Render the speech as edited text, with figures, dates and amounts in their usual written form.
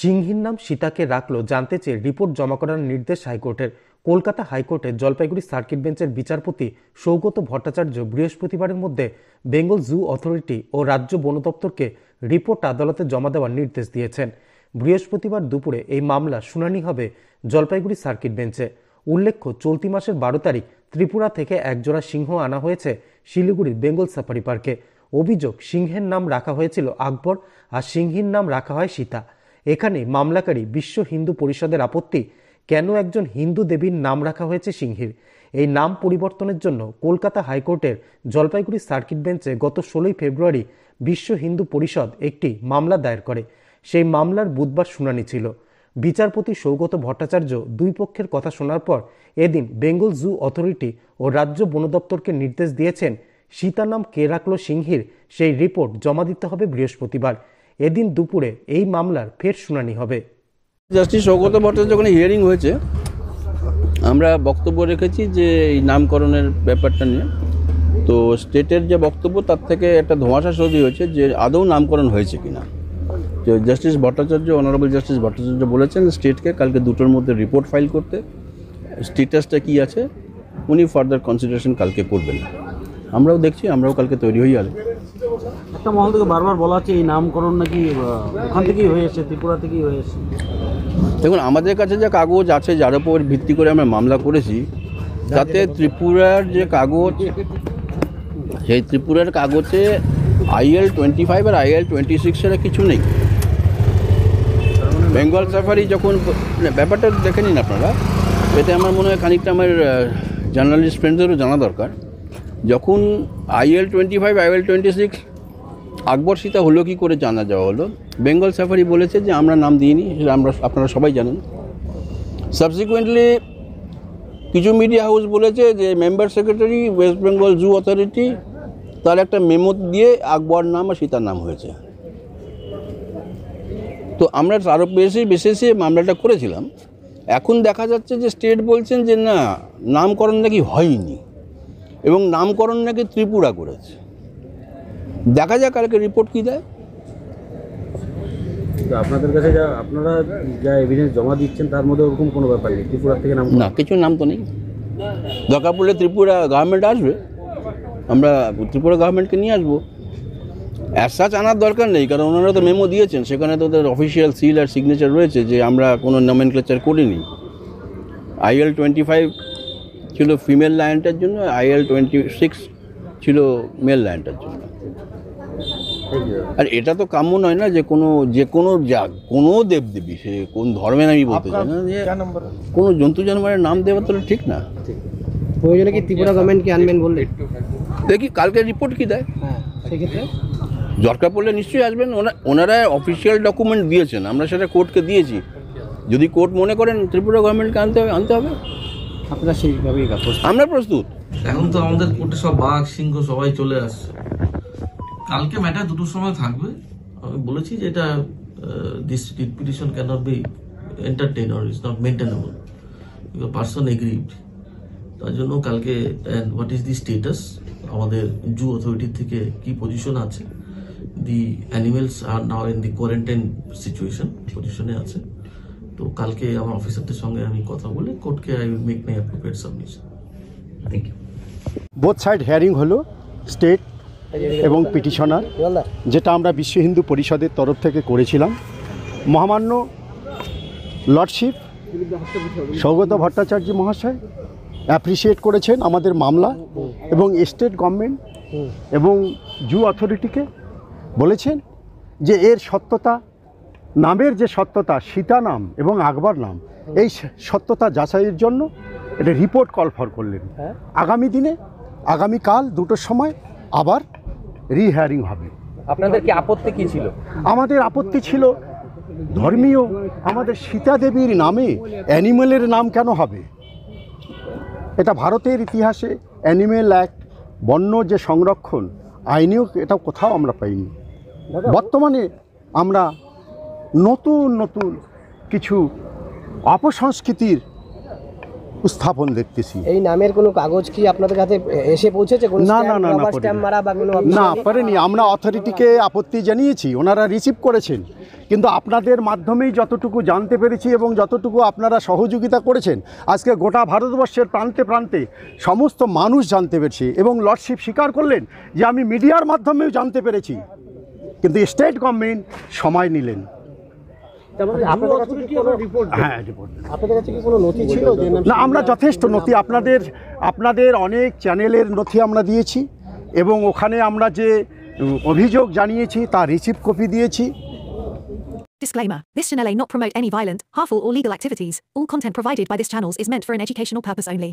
সিংহীর নাম সীতাকে রাখলো জানতে চেয়ে রিপোর্ট জমা করার নির্দেশ হাইকোর্টের। কলকাতা হাইকোর্টের জলপাইগুড়ি সার্কিট বেঞ্চের বিচারপতি সৌগত ভট্টাচার্য বৃহস্পতিবারের মধ্যে বেঙ্গল জু অথরিটি ও রাজ্য বন দপ্তরকে রিপোর্ট আদালতে জমা দেওয়ার নির্দেশ দিয়েছেন। বৃহস্পতিবার দুপুরে এই মামলা শুনানি হবে জলপাইগুড়ি সার্কিট বেঞ্চে। উল্লেখ্য, চলতি মাসের 12 তারিখ ত্রিপুরা থেকে একজোড়া সিংহ আনা হয়েছে শিলিগুড়ির বেঙ্গল সাফারি পার্কে। অভিযোগ, সিংহের নাম রাখা হয়েছিল আকবর আর সিংহীর নাম রাখা হয় সীতা। এখানে মামলাকারী বিশ্ব হিন্দু পরিষদের আপত্তি, কেন একজন হিন্দু দেবীর নাম রাখা হয়েছে সিংহীর। এই নাম পরিবর্তনের জন্য কলকাতা হাইকোর্টের জলপাইগুড়ি সার্কিট বেঞ্চে গত 16 ফেব্রুয়ারি বিশ্ব হিন্দু পরিষদ একটি মামলা দায়ের করে। সেই মামলার বুধবার শুনানি ছিল। বিচারপতি সৌগত ভট্টাচার্য দুই পক্ষের কথা শোনার পর এদিন বেঙ্গল জু অথরিটি ও রাজ্য বন দপ্তরকে নির্দেশ দিয়েছেন সীতা নাম কে রাখলো সিংহীর সেই রিপোর্ট জমা দিতে হবে বৃহস্পতিবার। এদিন দুপুরে এই মামলার ফের শুনানি হবে। জাস্টিস সৌগত ভট্টাচার্য যখন হিয়ারিং হয়েছে, আমরা বক্তব্য রেখেছি যে এই নামকরণের ব্যাপারটা নিয়ে। তো স্টেটের যে বক্তব্য তার থেকে একটা ধোঁয়াশা তৈরি হয়েছে যে আদৌ নামকরণ হয়েছে কিনা। তো justice Bhattacharya, honourable justice Bhattacharya বলেছেন স্টেটকে কালকে 2টোর মধ্যে রিপোর্ট ফাইল করতে। স্টেটাসটা কী আছে উনি ফার্দার কনসিডারেশন কালকে করবেন। আমরাও দেখছি, আমরাও কালকে তৈরি হয়ে যাবে। একটা মহল থেকে বারবার বলা হচ্ছে এই নামকরণ নাকি ওখান থেকেই হয়ে এসেছে, ত্রিপুরা থেকেই হয়ে এসেছে। দেখুন, আমাদের কাছে যে কাগজ আছে যার উপর ভিত্তি করে আমরা মামলা করেছি, তাতে ত্রিপুরার যে কাগজ, সেই ত্রিপুরার কাগজে IL 25 আর IL 26 এর কিছু নেই। বেঙ্গল সাফারি যখন ব্যাপারটা দেখে নিন আপনারা, এতে আমার মনে হয় খানিকটা আমার জার্নালিস্ট ফ্রেন্ডদেরও জানা দরকার। যখন IL 25 IL 26 আকবর সীতা হলো কি করে জানা যাওয়া হলো, বেঙ্গল সাফারি বলেছে যে আমরা নাম দিইনি, সেটা আপনারা সবাই জানেন। সাবসিকুয়েন্টলি কিছু মিডিয়া হাউস বলেছে যে member secretary West Bengal zoo authority তার একটা মেমো দিয়ে আকবর নাম আর সীতার নাম হয়েছে। তো আমরা তারও বেশি মামলাটা করেছিলাম। এখন দেখা যাচ্ছে যে স্টেট বলছেন যে না, নামকরণ নাকি হয়নি এবং নামকরণ নাকি ত্রিপুরা করেছে। দেখা যাক কালকে রিপোর্ট কী দেয়। আপনাদের কাছে আপনারা যা এভিডেন্স জমা দিচ্ছেন তার মধ্যে ওরকম কোনো ব্যাপার নেই ত্রিপুরা থেকে নাম? না, কিছু নাম তো নেই। দরকার পড়লে ত্রিপুরা গভর্নমেন্ট আসবে, আমরা ত্রিপুরা গভর্নমেন্টকে নিয়ে আসবো। অ্যাজ আনার দরকার নেই, কারণ ওনারা তো মেমো দিয়েছেন, সেখানে তো ওদের অফিসিয়াল সিল আর সিগনেচার রয়েছে যে আমরা কোনো নমেনক্লেচার করিনি। IL 25 ছিল ফিমেল লায়নটার জন্য, IL 26 ছিল মেল লায়নটার জন্য। আর এটা তো কাম্য নয় না যে কোনো দেবদেবী, সে কোন ধর্মের আমি বলতে চাই না, যে কোনো জন্তু জানোয়ারের নাম দেওয়া তো ঠিক না। ওই জন্য কি ত্রিপুরা গভর্নমেন্টকে আনবেন বললে? দেখি কালকে রিপোর্ট কী দেয়। সেক্ষেত্রে দরকার পড়লে নিশ্চয়ই আসবেন। ওনারা অফিসিয়াল ডকুমেন্ট দিয়েছেন, আমরা সেটা কোর্টকে দিয়েছি। যদি কোর্ট মনে করেন ত্রিপুরা গভর্নমেন্টকে আনতে হবে, আপনারা সেইভাবেই আমরা প্রস্তুত। এখন তো আমাদের কোর্টে সব বাঘ সিংহ সবাই চলে আসছে। কালকে ম্যাটার 2টোর সময় থাকবে। আমি বলেছি যে এটা this petition cannot be entertain or is not maintainable, person agreed. তার জন্য কালকে হোয়াট ইজ দি স্টেটাস, আমাদের জু অথরিটি থেকে কি পজিশন আছে, the animals are now in the quarantine situation পজিশনে আছে। তো কালকে আমার অফিসারদের সঙ্গে আমি কথা বলে কোর্টকে I will make my appropriate submission. Thank you. Both side hearing হলো, স্টেট এবং পিটিশনার, যেটা আমরা বিশ্ব হিন্দু পরিষদের তরফ থেকে করেছিলাম। মহামান্য লর্ডশিপ সৌগত ভট্টাচার্য মহাশয় অ্যাপ্রিসিয়েট করেছেন আমাদের মামলা এবং স্টেট গভর্নমেন্ট এবং জু অথরিটিকে বলেছেন যে এর সত্যতা, নামের যে সত্যতা, সীতা নাম এবং আকবর নাম, এই সত্যতা যাচাইয়ের জন্য এটা রিপোর্ট কল ফর করলেন। আগামী দিনে, আগামীকাল 2টোর সময় আবার রিহিয়ারিং হবে। আপনাদের কি আপত্তি কি ছিল? আমাদের আপত্তি ছিল ধর্মীয়, আমাদের সীতা দেবীর নামে অ্যানিমেলের নাম কেন হবে? এটা ভারতের ইতিহাসে অ্যানিমেল অ্যাক্ট, বন্য যে সংরক্ষণ আইনেও এটা কোথাও আমরা পাইনি। বর্তমানে আমরা নতুন কিছু অপসংস্কৃতির উত্থাপন দেখতেছি। এই নামের কোনো কাগজ কি আপনাদের কাছে এসে পৌঁছেছে? কোনো না, স্ট্যাম্প, না, না, না, রবার স্ট্যাম্প মারা বা কোনো না পারেনি। আমরা অথরিটিকে আপত্তি জানিয়েছি, ওনারা রিসিভ করেছেন, কিন্তু আপনাদের মাধ্যমেই যতটুকু জানতে পেরেছি এবং যতটুকু আপনারা সহযোগিতা করেছেন, আজকে গোটা ভারতবর্ষের প্রান্তে প্রান্তে সমস্ত মানুষ জানতে পেরেছে এবং লর্ডশিপ স্বীকার করলেন যে আমি মিডিয়ার মাধ্যমেও জানতে পেরেছি, কিন্তু স্টেট গভর্নমেন্ট সময় নিলেন। আপনাদের কাছে কি কোনো রিপোর্ট? হ্যাঁ, রিপোর্ট। আপনাদের কাছে কি কোনো নথি ছিল যে না, আমরা যথেষ্ট নথি আপনাদের অনেক চ্যানেলের নথি আমরা দিয়েছি এবং ওখানে আমরা যে অভিযোগ জানিয়েছি তার রিসিভ কপি দিয়েছি। Disclaimer. This channel may not promote any violent, harmful or legal activities. All content provided by this channel is meant for an educational purpose only.